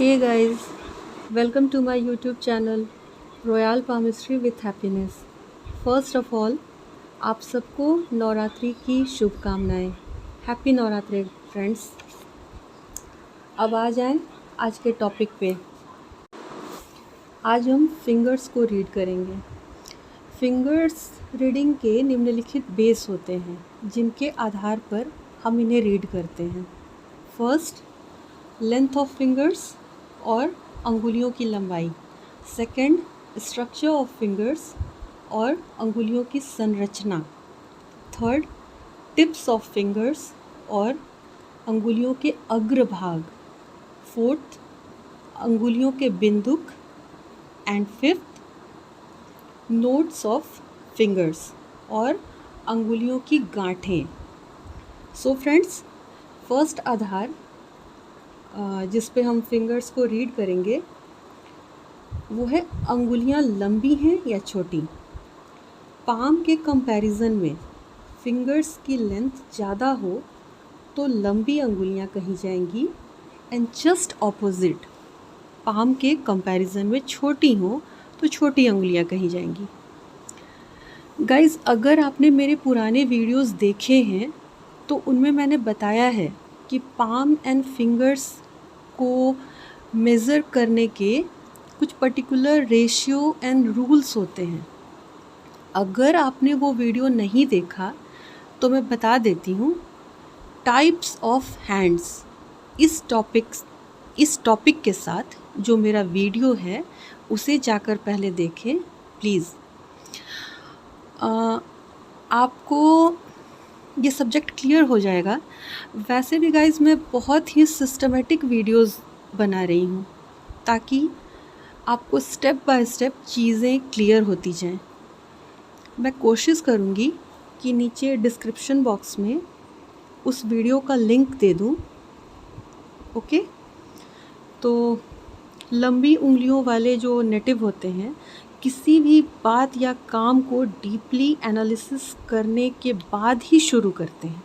Hey guys, welcome to my YouTube channel Royal Palmistry with Happiness. First of all आप सबको नवरात्रि की शुभकामनाएं। Happy Navratri friends. अब आ जाएं आज के टॉपिक पे। आज हम फिंगर्स को रीड करेंगे। फिंगर्स रीडिंग के निम्नलिखित बेस होते हैं जिनके आधार पर हम इन्हें रीड करते हैं। फर्स्ट, लेंथ ऑफ फिंगर्स और अंगुलियों की लंबाई। सेकंड, स्ट्रक्चर ऑफ फिंगर्स और अंगुलियों की संरचना। थर्ड, टिप्स ऑफ फिंगर्स और अंगुलियों के अग्रभाग। फोर्थ, अंगुलियों के बिंदुक। And fifth, nodes of fingers और अंगुलियों की गांठें। सो फ्रेंड्स, फर्स्ट आधार जिस पे हम फिंगर्स को रीड करेंगे वो है अंगुलियां लंबी हैं या छोटी। पाम के कंपैरिजन में फिंगर्स की लेंथ ज़्यादा हो तो लंबी अंगुलियां कही जाएंगी एंड जस्ट ऑपोजिट, पाम के कंपैरिजन में छोटी हो तो छोटी अंगुलियां कही जाएंगी। गाइज़, अगर आपने मेरे पुराने वीडियोस देखे हैं तो उनमें मैंने बताया है कि पाम एंड फिंगर्स को मेज़र करने के कुछ पर्टिकुलर रेशियो एंड रूल्स होते हैं। अगर आपने वो वीडियो नहीं देखा तो मैं बता देती हूँ। टाइप्स ऑफ हैंड्स, इस टॉपिक के साथ जो मेरा वीडियो है उसे जाकर पहले देखें प्लीज़। आपको ये सब्जेक्ट क्लियर हो जाएगा। वैसे भी गाइज़, मैं बहुत ही सिस्टमेटिक वीडियोस बना रही हूँ ताकि आपको स्टेप बाय स्टेप चीज़ें क्लियर होती जाएं। मैं कोशिश करूँगी कि नीचे डिस्क्रिप्शन बॉक्स में उस वीडियो का लिंक दे दूँ। ओके, तो लंबी उंगलियों वाले जो नेटिव होते हैं किसी भी बात या काम को डीपली एनालिसिस करने के बाद ही शुरू करते हैं।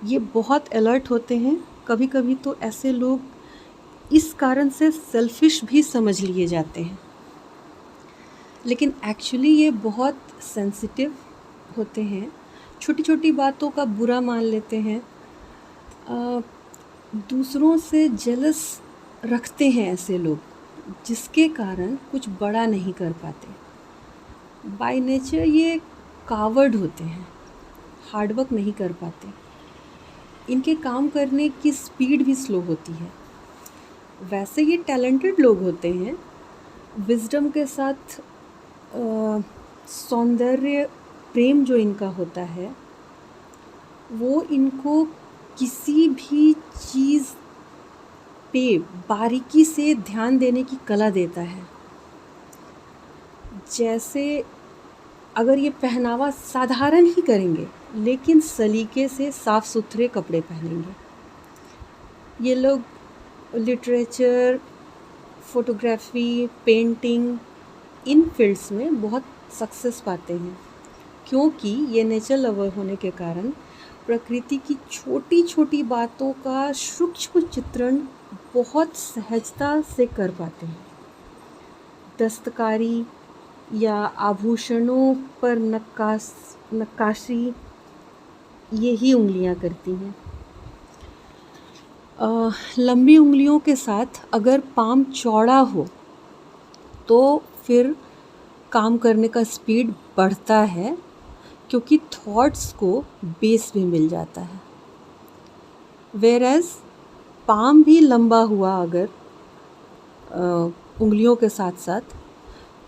ये बहुत अलर्ट होते हैं। कभी कभी तो ऐसे लोग इस कारण से सेल्फिश भी समझ लिए जाते हैं, लेकिन एक्चुअली ये बहुत सेंसिटिव होते हैं। छोटी छोटी बातों का बुरा मान लेते हैं, दूसरों से जेलस रखते हैं ऐसे लोग, जिसके कारण कुछ बड़ा नहीं कर पाते। बाय नेचर ये कावर्ड होते हैं, हार्डवर्क नहीं कर पाते। इनके काम करने की स्पीड भी स्लो होती है। वैसे ये टैलेंटेड लोग होते हैं। विजडम के साथ सौंदर्य प्रेम जो इनका होता है वो इनको किसी भी चीज़ पे बारीकी से ध्यान देने की कला देता है। जैसे अगर ये पहनावा साधारण ही करेंगे लेकिन सलीके से साफ़ सुथरे कपड़े पहनेंगे। ये लोग लिटरेचर, फोटोग्राफी, पेंटिंग, इन फील्ड्स में बहुत सक्सेस पाते हैं क्योंकि ये नेचर लवर होने के कारण प्रकृति की छोटी छोटी बातों का सूक्ष्म चित्रण बहुत सहजता से कर पाते हैं। दस्तकारी या आभूषणों पर नक्काशी यही उंगलियां करती हैं। लंबी उंगलियों के साथ अगर पाम चौड़ा हो तो फिर काम करने का स्पीड बढ़ता है क्योंकि थॉट्स को बेस भी मिल जाता है। वेयरएज पाम भी लंबा हुआ अगर उंगलियों के साथ साथ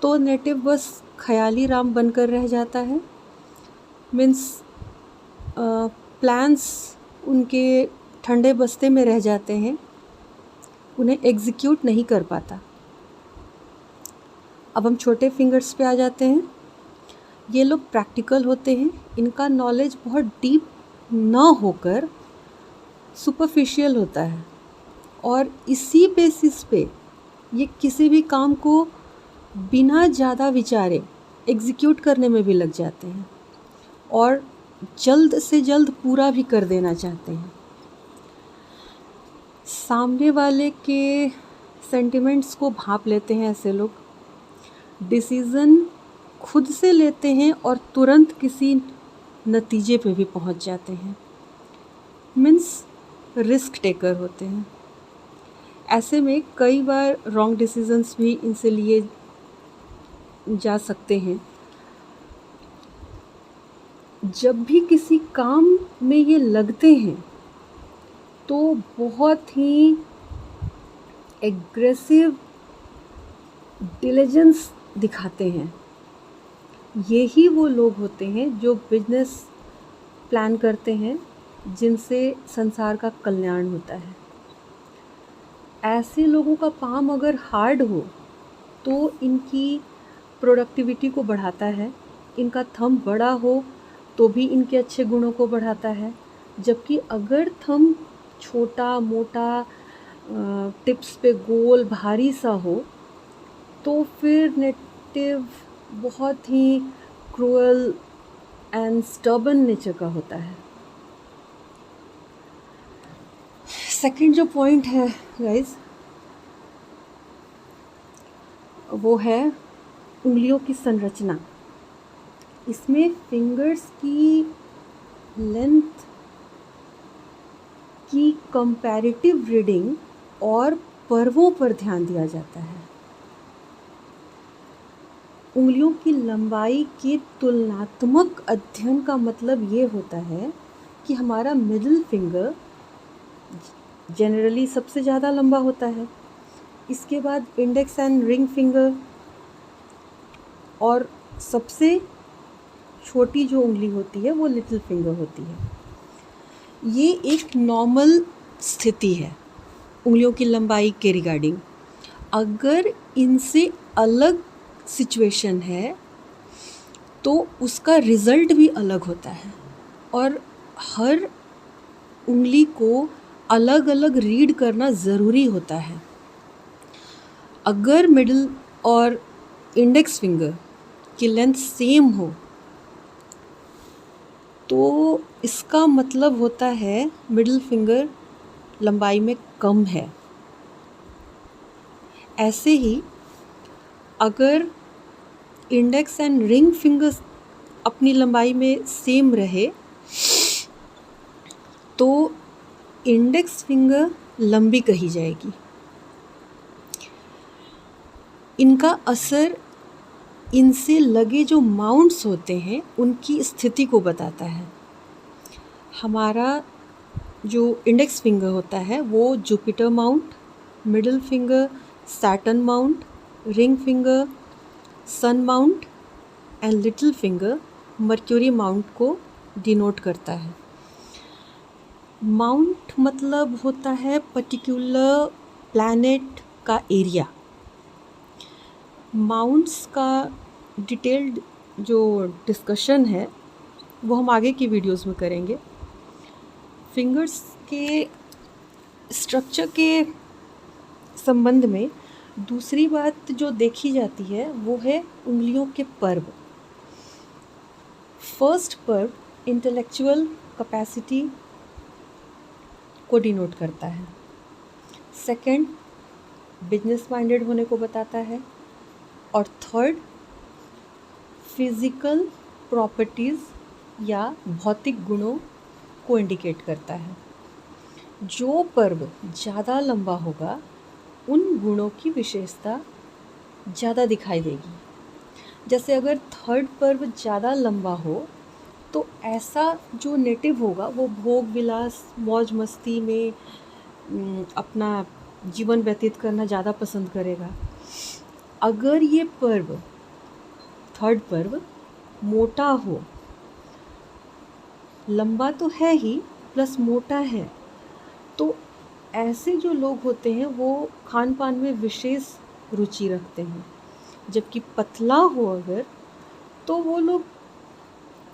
तो नेटिव बस ख्याली राम बनकर रह जाता है। मीन्स प्लान्स उनके ठंडे बस्ते में रह जाते हैं, उन्हें एग्जीक्यूट नहीं कर पाता। अब हम छोटे फिंगर्स पे आ जाते हैं। ये लोग प्रैक्टिकल होते हैं। इनका नॉलेज बहुत डीप न होकर सुपरफिशियल होता है और इसी बेसिस पे ये किसी भी काम को बिना ज़्यादा विचारे एग्जीक्यूट करने में भी लग जाते हैं और जल्द से जल्द पूरा भी कर देना चाहते हैं। सामने वाले के सेंटिमेंट्स को भांप लेते हैं ऐसे लोग, डिसीज़न खुद से लेते हैं और तुरंत किसी नतीजे पे भी पहुंच जाते हैं। मीन्स रिस्क टेकर होते हैं। ऐसे में कई बार रॉन्ग डिसीजंस भी इनसे लिए जा सकते हैं। जब भी किसी काम में ये लगते हैं तो बहुत ही एग्रेसिव डिलिजेंस दिखाते हैं। यही वो लोग होते हैं जो बिजनेस प्लान करते हैं जिनसे संसार का कल्याण होता है। ऐसे लोगों का पाम अगर हार्ड हो तो इनकी प्रोडक्टिविटी को बढ़ाता है, इनका थंब बड़ा हो तो भी इनके अच्छे गुणों को बढ़ाता है। जबकि अगर थंब छोटा मोटा टिप्स पे गोल भारी सा हो तो फिर नेटिव बहुत ही क्रूअल एंड स्टबर्न नेचर का होता है। सेकंड जो पॉइंट है गाइस, वो है उंगलियों की संरचना। इसमें फिंगर्स की लेंथ की कंपैरेटिव रीडिंग और पर्वों पर ध्यान दिया जाता है। उंगलियों की लंबाई के तुलनात्मक अध्ययन का मतलब ये होता है कि हमारा मिडिल फिंगर जनरली सबसे ज़्यादा लंबा होता है, इसके बाद इंडेक्स एंड रिंग फिंगर, और सबसे छोटी जो उंगली होती है वो लिटिल फिंगर होती है। ये एक नॉर्मल स्थिति है उंगलियों की लंबाई के रिगार्डिंग। अगर इनसे अलग सिचुएशन है तो उसका रिज़ल्ट भी अलग होता है और हर उंगली को अलग अलग रीड करना ज़रूरी होता है। अगर मिडिल और इंडेक्स फिंगर की लेंथ सेम हो तो इसका मतलब होता है मिडिल फिंगर लंबाई में कम है। ऐसे ही अगर इंडेक्स एंड रिंग फिंगर्स अपनी लंबाई में सेम रहे तो इंडेक्स फिंगर लंबी कही जाएगी। इनका असर इनसे लगे जो माउंट्स होते हैं उनकी स्थिति को बताता है। हमारा जो इंडेक्स फिंगर होता है वो Jupiter mount, middle finger Saturn mount, ring finger sun mount and little finger Mercury mount को डिनोट करता है। माउंट मतलब होता है पर्टिकुलर प्लैनेट का एरिया। माउंट्स का डिटेल्ड जो डिस्कशन है वो हम आगे की वीडियोस में करेंगे। फिंगर्स के स्ट्रक्चर के संबंध में दूसरी बात जो देखी जाती है वो है उंगलियों के पर्व। फर्स्ट पर्व इंटेलेक्चुअल कैपेसिटी को डिनोट करता है, सेकंड बिजनेस माइंडेड होने को बताता है, और थर्ड फिज़िकल प्रॉपर्टीज़ या भौतिक गुणों को इंडिकेट करता है। जो पर्व ज़्यादा लंबा होगा उन गुणों की विशेषता ज़्यादा दिखाई देगी। जैसे अगर थर्ड पर्व ज़्यादा लंबा हो तो ऐसा जो नेटिव होगा वो भोग विलास मौज मस्ती में अपना जीवन व्यतीत करना ज़्यादा पसंद करेगा। अगर ये पर्व थर्ड पर्व मोटा हो, लंबा तो है ही प्लस मोटा है, तो ऐसे जो लोग होते हैं वो खान पान में विशेष रुचि रखते हैं। जबकि पतला हो अगर तो वो लोग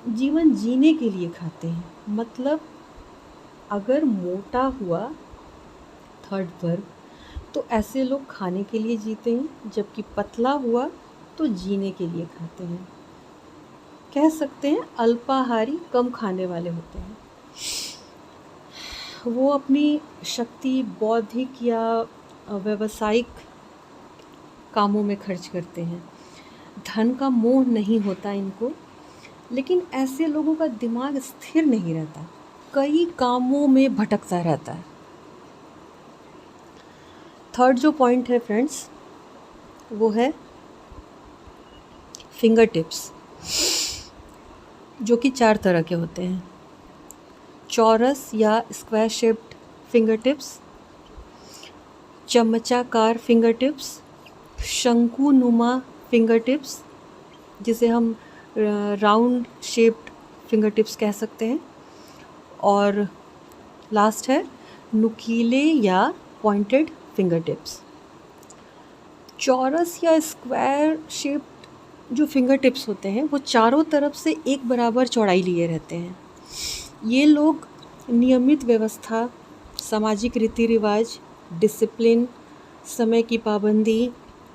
जीवन जीने के लिए खाते हैं। मतलब अगर मोटा हुआ थर्ड पर्व तो ऐसे लोग खाने के लिए जीते हैं, जबकि पतला हुआ तो जीने के लिए खाते हैं। कह सकते हैं अल्पाहारी कम खाने वाले होते हैं। वो अपनी शक्ति बौद्धिक या व्यावसायिक कामों में खर्च करते हैं। धन का मोह नहीं होता इनको, लेकिन ऐसे लोगों का दिमाग स्थिर नहीं रहता, कई कामों में भटकता रहता है। थर्ड जो पॉइंट है फ्रेंड्स, वो है फिंगर टिप्स, जो कि 4 तरह के होते हैं। चौरस या स्क्वायर शेप्ड फिंगर टिप्स, चमचाकार फिंगर टिप्स, शंकुनुमा फिंगर टिप्स, जिसे हम राउंड शेप्ड फिंगर टिप्स कह सकते हैं, और लास्ट है नुकीले या पॉइंटेड फिंगर टिप्स। चौरस या स्क्वायर शेप्ड जो फिंगर टिप्स होते हैं वो चारों तरफ से एक बराबर चौड़ाई लिए रहते हैं। ये लोग नियमित व्यवस्था, सामाजिक रीति रिवाज, डिसिप्लिन, समय की पाबंदी,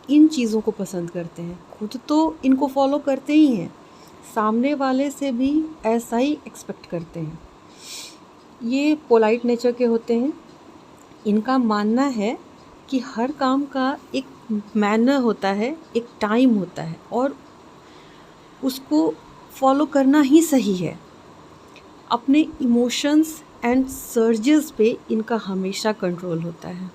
इन चीज़ों को पसंद करते हैं। खुद तो इनको फॉलो करते ही हैं, सामने वाले से भी ऐसा ही एक्सपेक्ट करते हैं। ये पोलाइट नेचर के होते हैं। इनका मानना है कि हर काम का एक मैनर होता है, एक टाइम होता है, और उसको फॉलो करना ही सही है। अपने इमोशंस एंड सर्जेस पे इनका हमेशा कंट्रोल होता है।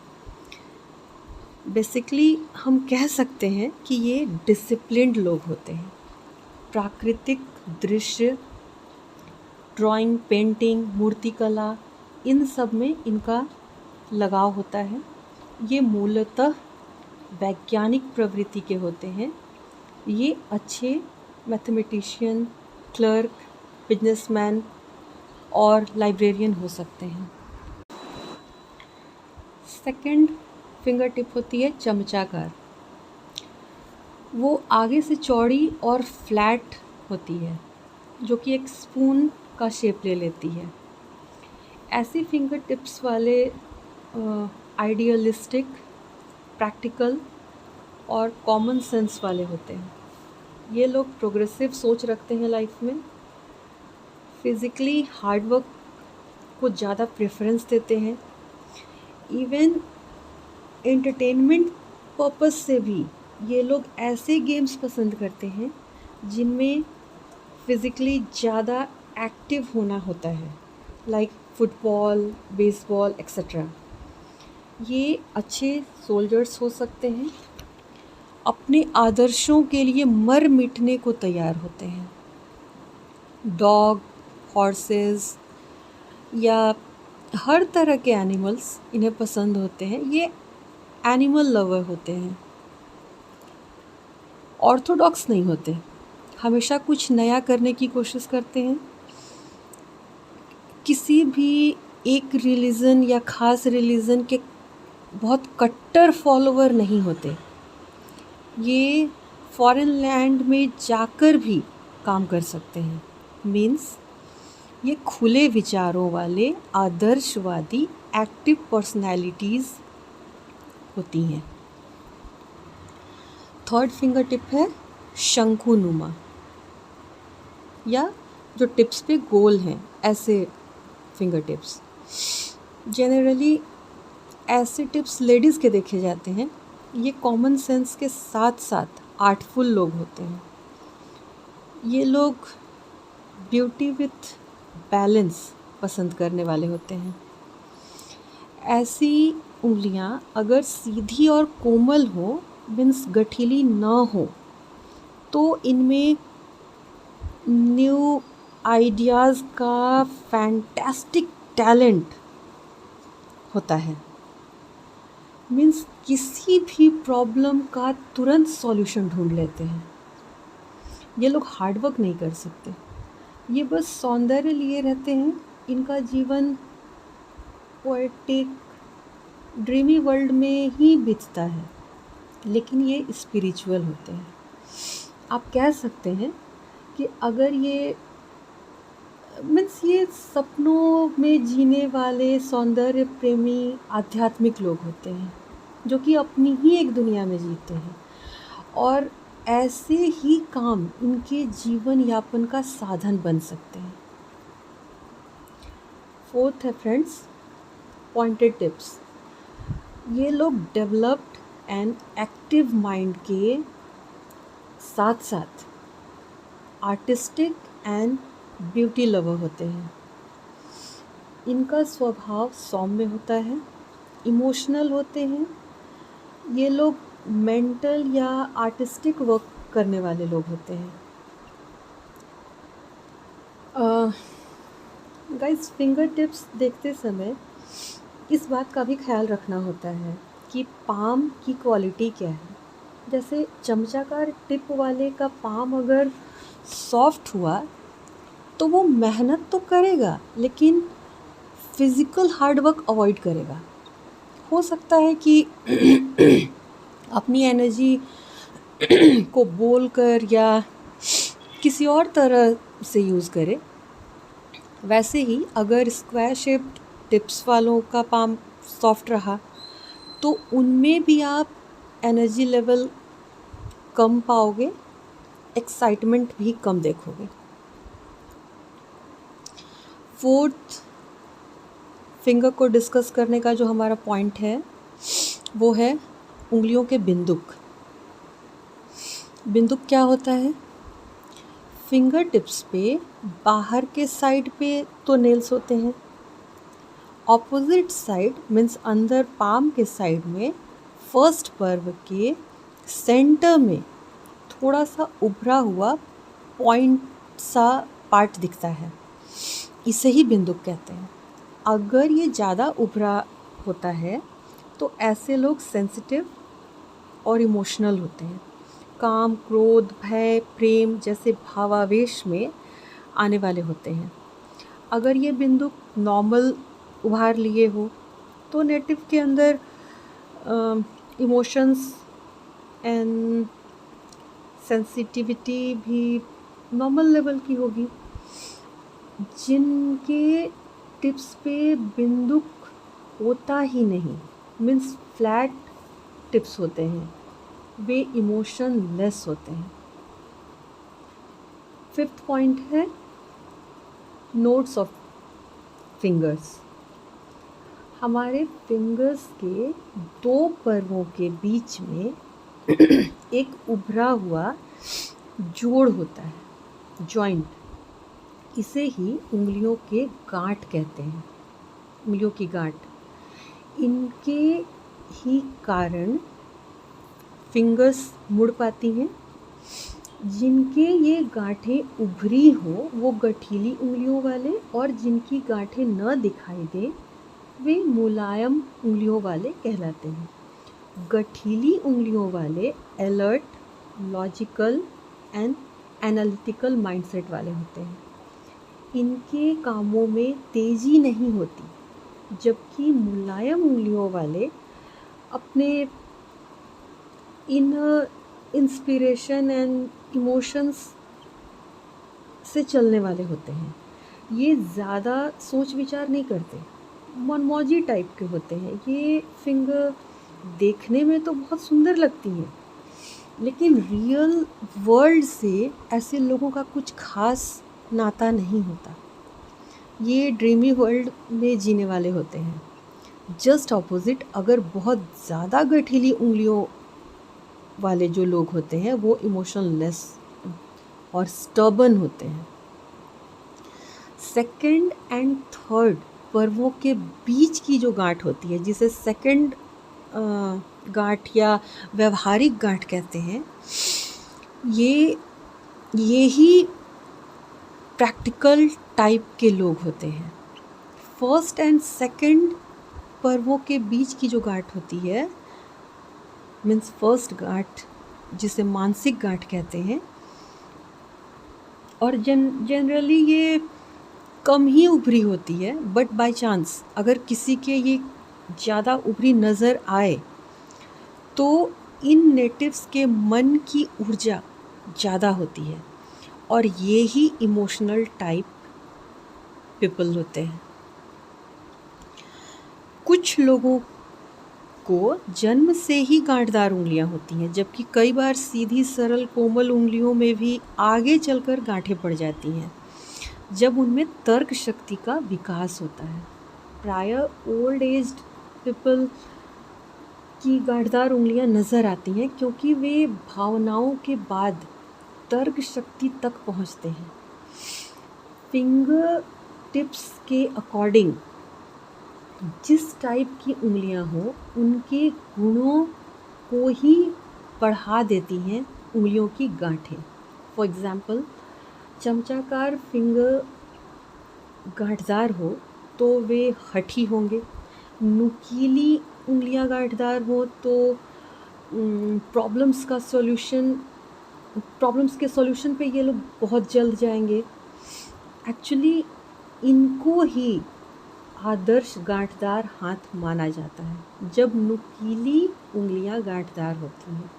बेसिकली हम कह सकते हैं कि ये डिसिप्लिन्ड लोग होते हैं। प्राकृतिक दृश्य, ड्राइंग, पेंटिंग, मूर्तिकला, इन सब में इनका लगाव होता है। ये मूलतः वैज्ञानिक प्रवृत्ति के होते हैं। ये अच्छे मैथमेटिशियन, क्लर्क, बिजनेसमैन और लाइब्रेरियन हो सकते हैं। सेकंड फिंगर टिप होती है चमचाकार। वो आगे से चौड़ी और फ्लैट होती है, जो कि एक स्पून का शेप ले लेती है। ऐसी फिंगर टिप्स वाले आइडियलिस्टिक, प्रैक्टिकल और कॉमन सेंस वाले होते हैं। ये लोग प्रोग्रेसिव सोच रखते हैं लाइफ में, फिज़िकली हार्डवर्क को ज़्यादा प्रेफरेंस देते हैं। इवन एंटरटेनमेंट पर्पस से भी ये लोग ऐसे गेम्स पसंद करते हैं जिनमें फिज़िकली ज़्यादा एक्टिव होना होता है, लाइक फुटबॉल, बेसबॉल एक्सेट्रा। ये अच्छे सोल्जर्स हो सकते हैं, अपने आदर्शों के लिए मर मिटने को तैयार होते हैं। डॉग, हॉर्सेस या हर तरह के एनिमल्स इन्हें पसंद होते हैं। ये एनिमल लवर होते हैं, ऑर्थोडॉक्स नहीं होते, हमेशा कुछ नया करने की कोशिश करते हैं। किसी भी एक रिलीजन या ख़ास रिलीजन के बहुत कट्टर फॉलोवर नहीं होते। ये फॉरेन लैंड में जाकर भी काम कर सकते हैं। मीन्स ये खुले विचारों वाले आदर्शवादी एक्टिव पर्सनैलिटीज़ होती हैं। थर्ड फिंगर टिप है शंकुनुमा, या जो टिप्स पे गोल हैं, ऐसे फिंगर टिप्स। जनरली ऐसे टिप्स लेडीज़ के देखे जाते हैं। ये कॉमन सेंस के साथ साथ आर्टफुल लोग होते हैं। ये लोग ब्यूटी विथ बैलेंस पसंद करने वाले होते हैं। ऐसी उंगलियां अगर सीधी और कोमल हो, मीन्स गठीली ना हो, तो इनमें न्यू आइडियाज़ का फैंटास्टिक टैलेंट होता है। मीन्स किसी भी प्रॉब्लम का तुरंत सॉल्यूशन ढूंढ लेते हैं। ये लोग हार्डवर्क नहीं कर सकते, ये बस सौंदर्य लिए रहते हैं। इनका जीवन पोएटिक, ड्रीमी वर्ल्ड में ही बीतता है, लेकिन ये स्पिरिचुअल होते हैं। आप कह सकते हैं कि अगर ये मीन्स ये सपनों में जीने वाले सौंदर्य प्रेमी आध्यात्मिक लोग होते हैं, जो कि अपनी ही एक दुनिया में जीते हैं, और ऐसे ही काम इनके जीवन यापन का साधन बन सकते हैं। फोर्थ है फ्रेंड्स पॉइंटेड टिप्स, ये लोग डेवलप्ड एंड एक्टिव माइंड के साथ साथ आर्टिस्टिक एंड ब्यूटी लवर होते हैं। इनका स्वभाव सौम्य होता है, इमोशनल होते हैं। ये लोग मेंटल या आर्टिस्टिक वर्क करने वाले लोग होते हैं। गाइस, फिंगर टिप्स देखते समय इस बात का भी ख्याल रखना होता है कि पाम की क्वालिटी क्या है। जैसे चमचाकार टिप वाले का पाम अगर सॉफ्ट हुआ तो वो मेहनत तो करेगा लेकिन फिज़िकल हार्ड वर्क अवॉइड करेगा। हो सकता है कि अपनी एनर्जी को बोल कर या किसी और तरह से यूज़ करे। वैसे ही अगर स्क्वायर शेप्ड टिप्स वालों का पाम सॉफ्ट रहा तो उनमें भी आप एनर्जी लेवल कम पाओगे, एक्साइटमेंट भी कम देखोगे। फोर्थ फिंगर को डिस्कस करने का जो हमारा पॉइंट है वो है उंगलियों के बिंदुक। बिंदुक क्या होता है? फिंगर टिप्स पे बाहर के साइड पे तो नेल्स होते हैं, ऑपोजिट साइड मीन्स अंदर पाम के साइड में फर्स्ट पर्व के सेंटर में थोड़ा सा उभरा हुआ पॉइंट सा पार्ट दिखता है, इसे ही बिंदुक कहते हैं। अगर ये ज़्यादा उभरा होता है तो ऐसे लोग सेंसिटिव और इमोशनल होते हैं, काम, क्रोध, भय, प्रेम जैसे भावावेश में आने वाले होते हैं। अगर ये बिंदुक नॉर्मल उभार लिए हो तो नेटिव के अंदर इमोशंस एंड सेंसिटिविटी भी नॉर्मल लेवल की होगी। जिनके टिप्स पे बिंदुक होता ही नहीं मीन्स फ्लैट टिप्स होते हैं, वे इमोशन लेस होते हैं। फिफ्थ पॉइंट है नोड्स ऑफ फिंगर्स। हमारे फिंगर्स के दो पर्वों के बीच में एक उभरा हुआ जोड़ होता है, जॉइंट। इसे ही उंगलियों के गांठ कहते हैं, उंगलियों की गांठ। इनके ही कारण फिंगर्स मुड़ पाती हैं। जिनके ये गांठें उभरी हो वो गठीली उंगलियों वाले, और जिनकी गांठें न दिखाई दे वे मुलायम उंगलियों वाले कहलाते हैं। गठीली उंगलियों वाले alert, logical and analytical mindset वाले होते हैं। इनके कामों में तेज़ी नहीं होती, जबकि मुलायम उंगलियों वाले अपने इनर इंस्पिरेशन एंड इमोशंस से चलने वाले होते हैं। ये ज़्यादा सोच विचार नहीं करते, मनमौजी टाइप के होते हैं। ये फिंगर देखने में तो बहुत सुंदर लगती हैं, लेकिन रियल वर्ल्ड से ऐसे लोगों का कुछ खास नाता नहीं होता। ये ड्रीमी वर्ल्ड में जीने वाले होते हैं। जस्ट ऑपोजिट, अगर बहुत ज़्यादा गठीली उंगलियों वाले जो लोग होते हैं वो इमोशनलेस और स्टर्बन होते हैं। सेकंड एंड थर्ड पर्वों के बीच की जो गांठ होती है, जिसे सेकंड गांठ या व्यवहारिक गांठ कहते हैं, ये ही प्रैक्टिकल टाइप के लोग होते हैं। फर्स्ट एंड सेकंड पर्वों के बीच की जो गांठ होती है मीन्स फर्स्ट गांठ, जिसे मानसिक गांठ कहते हैं, और जनरली ये कम ही उभरी होती है। बट बाय चांस अगर किसी के ये ज़्यादा उभरी नज़र आए तो इन नेटिव्स के मन की ऊर्जा ज़्यादा होती है, और ये ही इमोशनल टाइप पीपल होते हैं। कुछ लोगों को जन्म से ही गांठदार उंगलियां होती हैं, जबकि कई बार सीधी सरल कोमल उंगलियों में भी आगे चलकर गांठें पड़ जाती हैं जब उनमें तर्क शक्ति का विकास होता है। प्राय ओल्ड एज्ड पीपल की गांठदार उंगलियां नज़र आती हैं क्योंकि वे भावनाओं के बाद तर्क शक्ति तक पहुंचते हैं। फिंगर टिप्स के अकॉर्डिंग जिस टाइप की उंगलियां हों उनके गुणों को ही बढ़ा देती हैं उंगलियों की गांठें। फॉर एग्ज़ाम्पल, चमचाकार फिंगर गांठदार हो तो वे हठी होंगे। नुकीली उंगलियां गांठदार हो तो प्रॉब्लम्स के सॉल्यूशन पे ये लोग बहुत जल्द जाएंगे। एक्चुअली इनको ही आदर्श गांठदार हाथ माना जाता है जब नुकीली उंगलियां गांठदार होती हैं।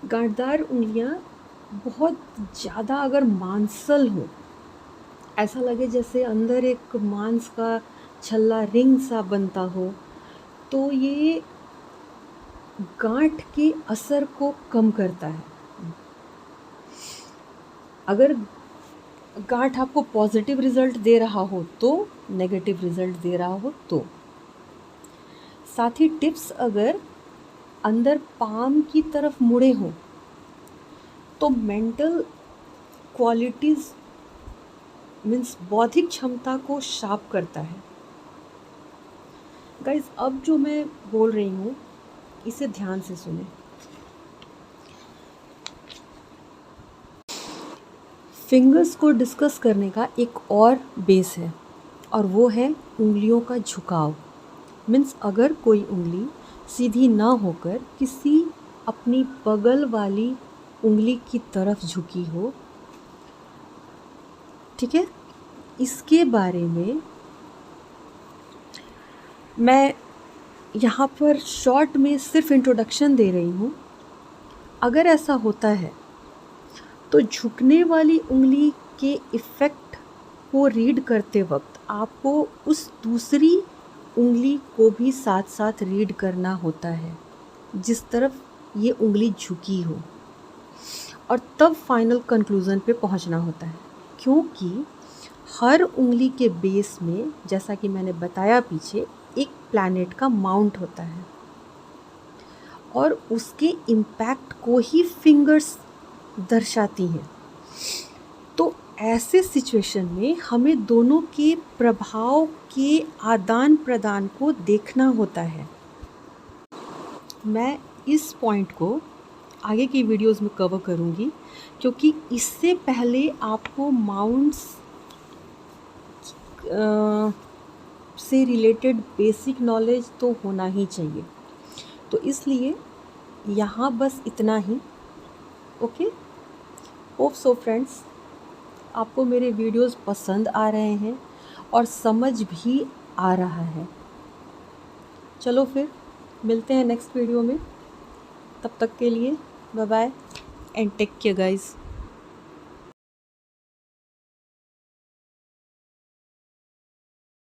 गांठदार उंगलियां बहुत ज़्यादा अगर मांसल हो, ऐसा लगे जैसे अंदर एक मांस का छल्ला रिंग सा बनता हो, तो ये गांठ के असर को कम करता है। अगर गांठ आपको पॉजिटिव रिज़ल्ट दे रहा हो तो नेगेटिव रिज़ल्ट दे रहा हो तो। साथ ही टिप्स अगर अंदर पाम की तरफ मुड़े हों तो मेंटल क्वालिटीज़ मीन्स बौद्धिक क्षमता को शार्प करता है। गाइस, अब जो मैं बोल रही हूँ इसे ध्यान से सुने। फिंगर्स को डिस्कस करने का एक और बेस है और वो है उंगलियों का झुकाव। मीन्स अगर कोई उंगली सीधी ना होकर किसी अपनी बगल वाली उंगली की तरफ झुकी हो, ठीक है, इसके बारे में मैं यहाँ पर शॉर्ट में सिर्फ इंट्रोडक्शन दे रही हूँ। अगर ऐसा होता है तो झुकने वाली उंगली के इफ़ेक्ट को रीड करते वक्त आपको उस दूसरी उंगली को भी साथ साथ रीड करना होता है जिस तरफ ये उंगली झुकी हो, और तब फाइनल कंक्लूज़न पे पहुंचना होता है। क्योंकि हर उंगली के बेस में, जैसा कि मैंने बताया पीछे, एक प्लैनेट का माउंट होता है और उसके इम्पैक्ट को ही फिंगर्स दर्शाती हैं। तो ऐसे सिचुएशन में हमें दोनों के प्रभाव के आदान प्रदान को देखना होता है। मैं इस पॉइंट को आगे की वीडियोस में कवर करूँगी क्योंकि इससे पहले आपको माउंट्स से रिलेटेड बेसिक नॉलेज तो होना ही चाहिए। तो इसलिए यहाँ बस इतना ही। ओके, होप सो फ्रेंड्स, आपको मेरे वीडियोस पसंद आ रहे हैं और समझ भी आ रहा है। चलो फिर मिलते हैं नेक्स्ट वीडियो में। तब तक के लिए bye bye and take care guys.